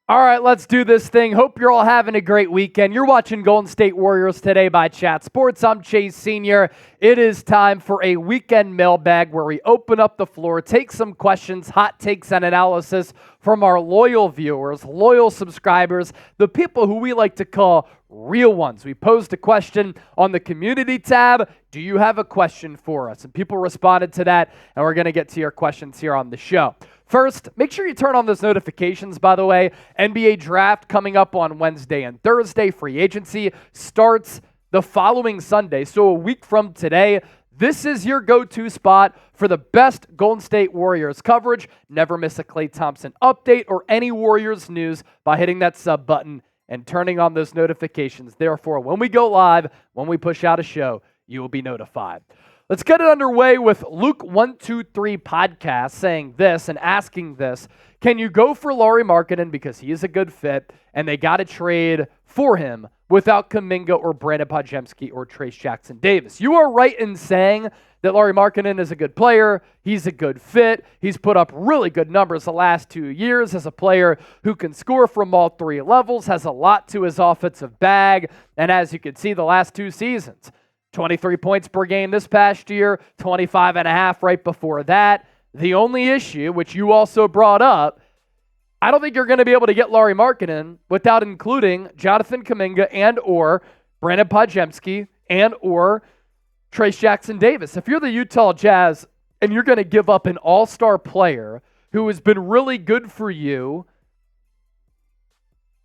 All right, let's do this thing. Hope you're all having a great weekend. You're watching Golden State Warriors Today by Chat Sports. I'm Chase Sr. It is time for a weekend mailbag where we open up the floor, take some questions, hot takes, and analysis from our loyal viewers, loyal subscribers, the people who we like to call real ones. We posed a question on the community tab. Do you have a question for us? And people responded to that, and we're going to get to your questions here on the show. First, make sure you turn on those notifications, by the way. NBA draft coming up on Wednesday and Thursday. Free agency starts the following Sunday. So a week from today, this is your go-to spot for the best Golden State Warriors coverage. Never miss a Klay Thompson update or any Warriors news by hitting that sub button and turning on those notifications. Therefore, when we go live, when we push out a show, you will be notified. Let's get it underway with Luke123 podcast saying this and asking this. Can you go for Lauri markannen because he is a good fit and they got to trade for him without Kuminga or Brandon Podziemski or Trayce Jackson-Davis? You are right in saying that Lauri markannen is a good player. He's a good fit. He's put up really good numbers the last 2 years as a player who can score from all three levels, has a lot to his offensive bag, and as you can see the last 2 seasons, 23 points per game this past year, 25 and a half right before that. The only issue, which you also brought up, I don't think you're going to be able to get Lauri markannen without including Jonathan Kuminga and or Brandon Podziemski and or Trayce Jackson-Davis. If you're the Utah Jazz and you're going to give up an all-star player who has been really good for you,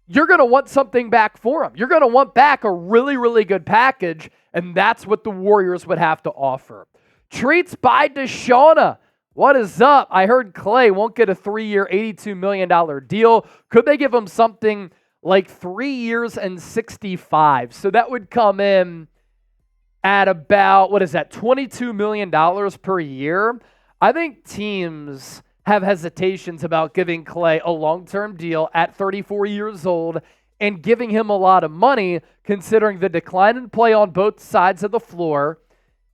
you're going to want something back for him. You're going to want back a really, really good package, and that's what the Warriors would have to offer. TreatsbyDashawna, what is up? I heard Klay won't get a 3-year, $82 million deal. Could they give him something like 3 years and 65? So that would come in at about, what is that, $22 million per year? I think teams have hesitations about giving Klay a long-term deal at 34 years old and giving him a lot of money considering the decline in play on both sides of the floor.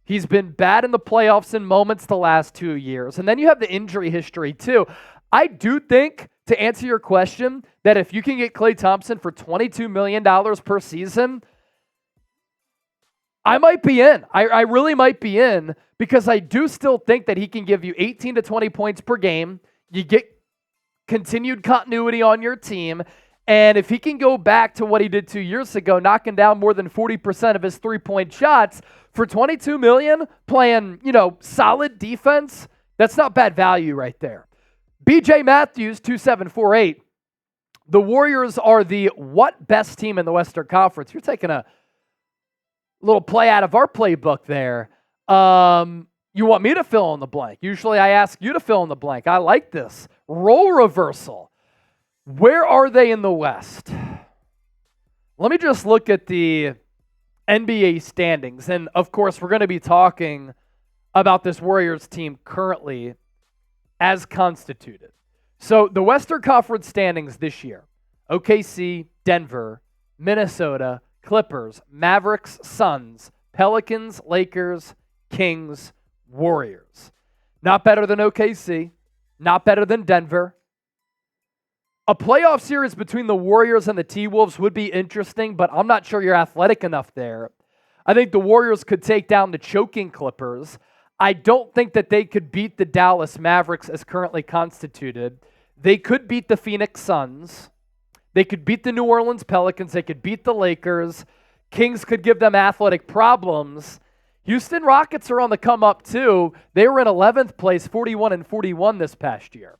He's been bad in the playoffs in moments the last 2 years. And then you have the injury history too. I do think, to answer your question, that if you can get Klay Thompson for $22 million per season, I might be in. I really might be in because I do still think that he can give you 18 to 20 points per game. You get continued continuity on your team. And if he can go back to what he did 2 years ago, knocking down more than 40% of his three-point shots for $22 million, playing, solid defense, that's not bad value right there. BJ Matthews, 2748. The Warriors are the what best team in the Western Conference? You're taking a little play out of our playbook there. You want me to fill in the blank. Usually I ask you to fill in the blank. I like this. Role reversal. Where are they in the West? Let me just look at the NBA standings. And, of course, we're going to be talking about this Warriors team currently as constituted. So the Western Conference standings this year, OKC, Denver, Minnesota, Clippers, Mavericks, Suns, Pelicans, Lakers, Kings, Warriors. Not better than OKC. Not better than Denver. A playoff series between the Warriors and the T-Wolves would be interesting, but I'm not sure you're athletic enough there. I think the Warriors could take down the choking Clippers. I don't think that they could beat the Dallas Mavericks as currently constituted. They could beat the Phoenix Suns. They could beat the New Orleans Pelicans. They could beat the Lakers. Kings could give them athletic problems. Houston Rockets are on the come up too. They were in 11th place, 41-41 this past year.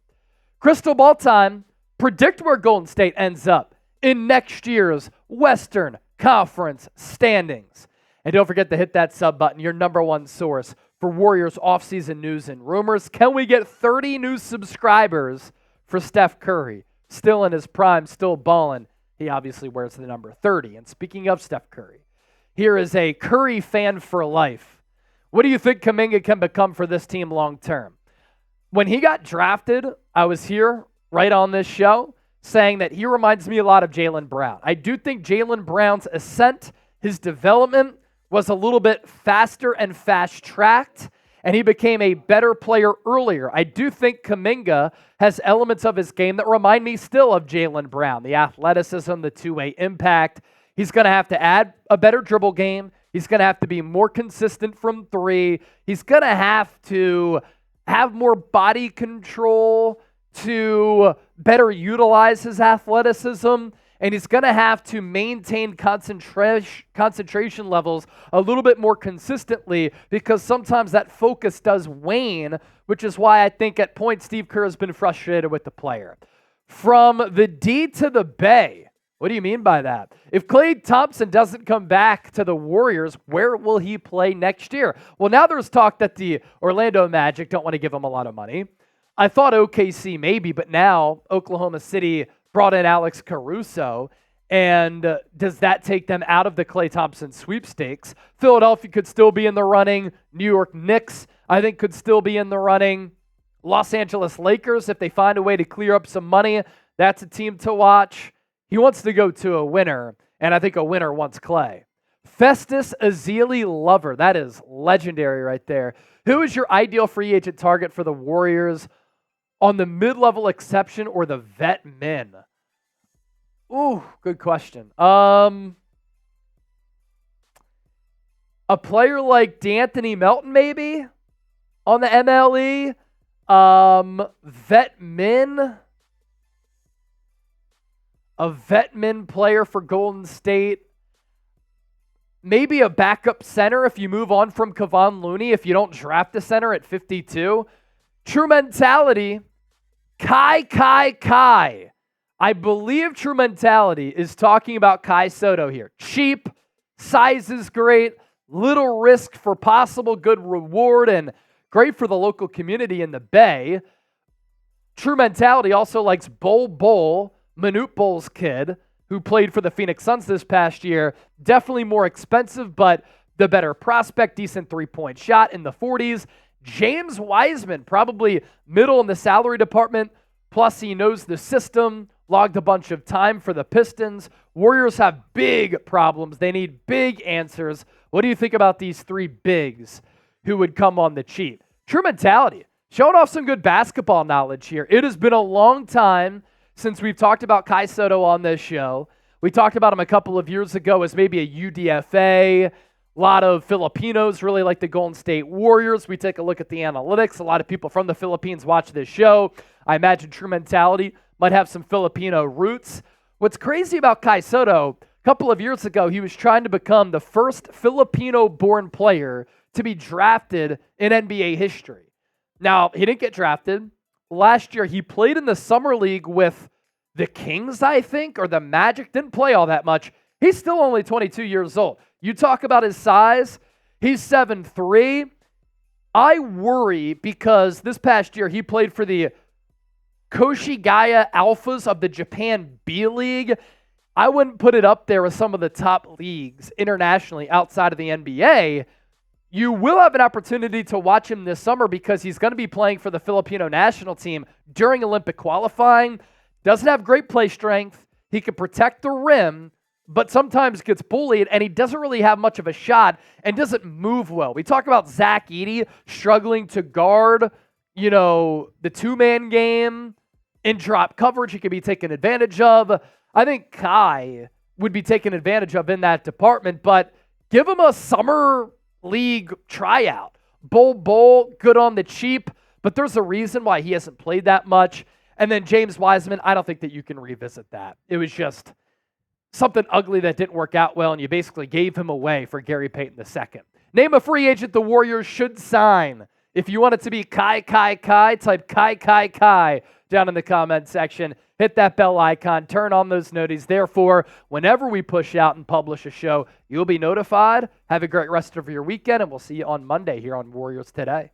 Crystal ball time. Predict where Golden State ends up in next year's Western Conference standings. And don't forget to hit that sub button, your number one source for Warriors offseason news and rumors. Can we get 30 new subscribers for Steph Curry? Still in his prime, still balling. He obviously wears the number 30. And speaking of Steph Curry, here is a Curry fan for life. What do you think Kuminga can become for this team long term? When he got drafted, I was here right on this show saying that he reminds me a lot of Jaylen Brown. I do think Jaylen Brown's ascent, his development was a little bit faster and fast-tracked. and he became a better player earlier. I do think Kuminga has elements of his game that remind me still of Jaylen Brown, the athleticism, the two-way impact. He's going to have to add a better dribble game. He's going to have to be more consistent from three. He's going to have more body control to better utilize his athleticism. And he's going to have to maintain concentration levels a little bit more consistently because sometimes that focus does wane, which is why I think at points Steve Kerr has been frustrated with the player. From the D to the Bay, what do you mean by that? If Klay Thompson doesn't come back to the Warriors, where will he play next year? Well, now there's talk that the Orlando Magic don't want to give him a lot of money. I thought OKC maybe, but now Oklahoma City brought in Alex Caruso, and does that take them out of the Klay Thompson sweepstakes? Philadelphia could still be in the running. New York Knicks, I think, could still be in the running. Los Angeles Lakers, if they find a way to clear up some money, that's a team to watch. He wants to go to a winner, and I think a winner wants Klay. FestusEzeliLover, that is legendary right there. Who is your ideal free agent target for the Warriors on the mid-level exception or the vet min? Ooh, good question. A player like D'Anthony Melton, maybe, on the MLE. Vet min. A vet min player for Golden State. Maybe a backup center if you move on from Kevon Looney, if you don't draft a center at 52. Trumentality. Kai. I believe Trumentality is talking about Kai Sotto here. Cheap, size is great, little risk for possible good reward, and great for the local community in the Bay. Trumentality also likes Bol, Manute Bol's kid, who played for the Phoenix Suns this past year. Definitely more expensive, but the better prospect, decent three-point shot in the 40s. James Wiseman, probably middle in the salary department, plus he knows the system, logged a bunch of time for the Pistons. Warriors have big problems. They need big answers. What do you think about these three bigs who would come on the cheap? Trumentality, showing off some good basketball knowledge here. It has been a long time since we've talked about Kai Sotto on this show. We talked about him a couple of years ago as maybe a UDFA. A lot of Filipinos really like the Golden State Warriors. We take a look at the analytics. A lot of people from the Philippines watch this show. I imagine Trumentality might have some Filipino roots. What's crazy about Kai Sotto, a couple of years ago, he was trying to become the first Filipino-born player to be drafted in NBA history. Now, he didn't get drafted. Last year, he played in the Summer League with the Kings, I think, or the Magic. Didn't play all that much. He's still only 22 years old. You talk about his size. He's 7'3". I worry because this past year, he played for the Koshigaya Alphas of the Japan B League. I wouldn't put it up there with some of the top leagues internationally outside of the NBA. You will have an opportunity to watch him this summer because he's going to be playing for the Filipino national team during Olympic qualifying. Doesn't have great play strength. He can protect the rim, but sometimes gets bullied, and he doesn't really have much of a shot and doesn't move well. We talk about Zach Edey struggling to guard, the two-man game. In drop coverage, he could be taken advantage of. I think Kai would be taken advantage of in that department, but give him a summer league tryout. Bol, good on the cheap, but there's a reason why he hasn't played that much. And then James Wiseman, I don't think that you can revisit that. It was just something ugly that didn't work out well, and you basically gave him away for Gary Payton II. Name a free agent the Warriors should sign. If you want it to be Kai, type Kai down in the comment section. Hit that bell icon, turn on those noties. Therefore, whenever we push out and publish a show, you'll be notified. Have a great rest of your weekend, and we'll see you on Monday here on Warriors Today.